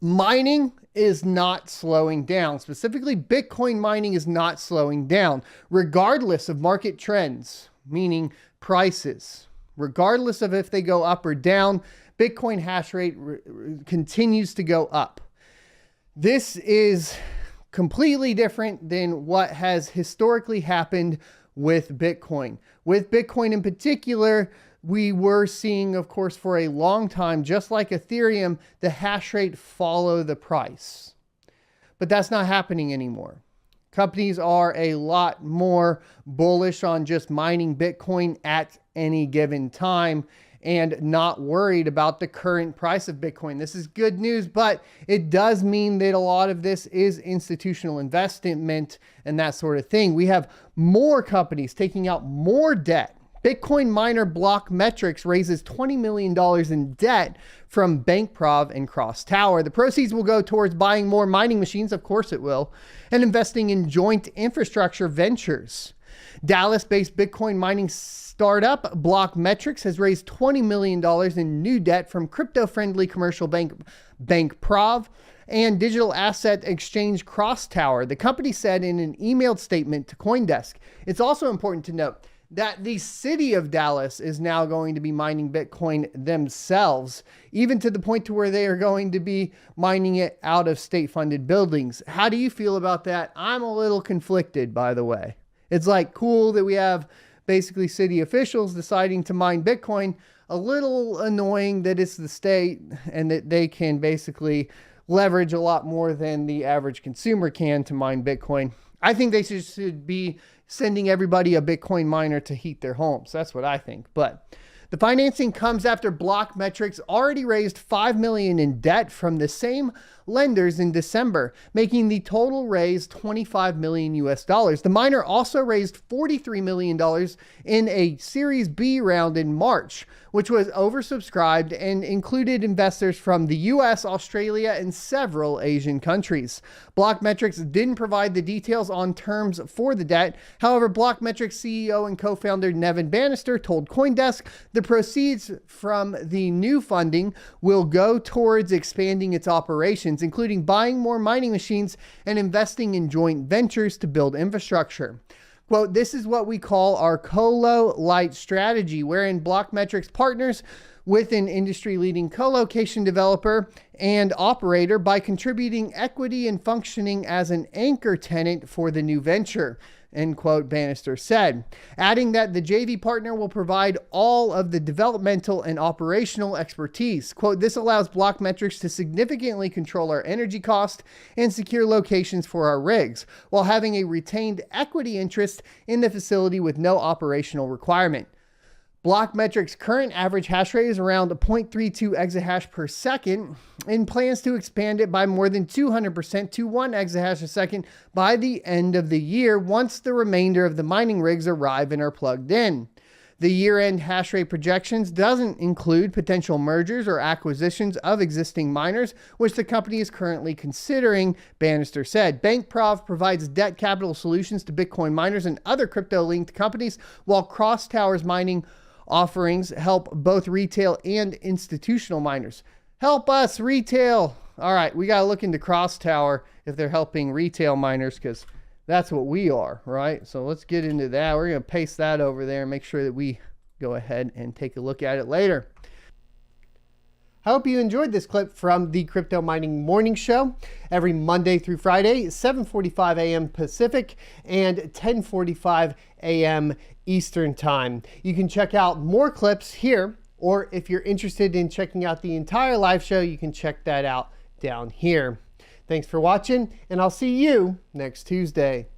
Mining is not slowing down. Specifically, Bitcoin mining is not slowing down, regardless of market trends, meaning prices. Regardless of if they go up or down, Bitcoin hash rate continues to go up. This is completely different than what has historically happened with Bitcoin. With Bitcoin in particular, we were seeing, of course, for a long time, just like Ethereum, the hash rate follow the price. But that's not happening anymore. Companies are a lot more bullish on just mining Bitcoin at any given time and not worried about the current price of Bitcoin. This is good news, but it does mean that a lot of this is institutional investment and that sort of thing. We have more companies taking out more debt. Bitcoin miner Blockmetrix raises $20 million in debt from BankProv and CrossTower. The proceeds will go towards buying more mining machines, of course it will, and investing in joint infrastructure ventures. Dallas-based Bitcoin mining startup Blockmetrix has raised $20 million in new debt from crypto-friendly commercial bank BankProv and digital asset exchange CrossTower. The company said in an emailed statement to CoinDesk. It's also important to note that the city of Dallas is now going to be mining Bitcoin themselves, even to the point to where they are going to be mining it out of state-funded buildings. How do you feel about that? I'm a little conflicted, by the way. It's like cool that we have basically city officials deciding to mine Bitcoin. A little annoying that it's the state and that they can basically leverage a lot more than the average consumer can to mine Bitcoin. I think they should be sending everybody a Bitcoin miner to heat their homes. That's what I think. But the financing comes after Blockmetrix already raised $5 million in debt from the same lenders in December, making the total raise $25 million US. The miner also raised $43 million in a Series B round in March, which was oversubscribed and included investors from the US, Australia, and several Asian countries. Blockmetrix didn't provide the details on terms for the debt. However, Blockmetrix CEO and co-founder Nevin Bannister told CoinDesk the proceeds from the new funding will go towards expanding its operations, including buying more mining machines and investing in joint ventures to build infrastructure. Quote, this is what we call our colo light strategy, wherein Blockmetrix partners with an industry-leading colocation developer and operator by contributing equity and functioning as an anchor tenant for the new venture, end quote, Bannister said, adding that the JV partner will provide all of the developmental and operational expertise. Quote, this allows Blockmetrix to significantly control our energy cost and secure locations for our rigs, while having a retained equity interest in the facility with no operational requirement. Blockmetrix' current average hash rate is around 0.32 exahash per second and plans to expand it by more than 200% to 1 exahash a second by the end of the year once the remainder of the mining rigs arrive and are plugged in. The year-end hash rate projections doesn't include potential mergers or acquisitions of existing miners, which the company is currently considering, Bannister said. BankProv provides debt capital solutions to Bitcoin miners and other crypto-linked companies, while CrossTower's mining offerings help both retail and institutional miners. Help us, retail. All right, we got to look into CrossTower if they're helping retail miners, because that's what we are, right? So let's get into that. We're going to paste that over there and make sure that we go ahead and take a look at it later. I hope you enjoyed this clip from the Crypto Mining Morning Show every Monday through Friday, 7:45 a.m. Pacific and 10:45 a.m. Eastern Time. You can check out more clips here, or if you're interested in checking out the entire live show, you can check that out down here. Thanks for watching, and I'll see you next Tuesday.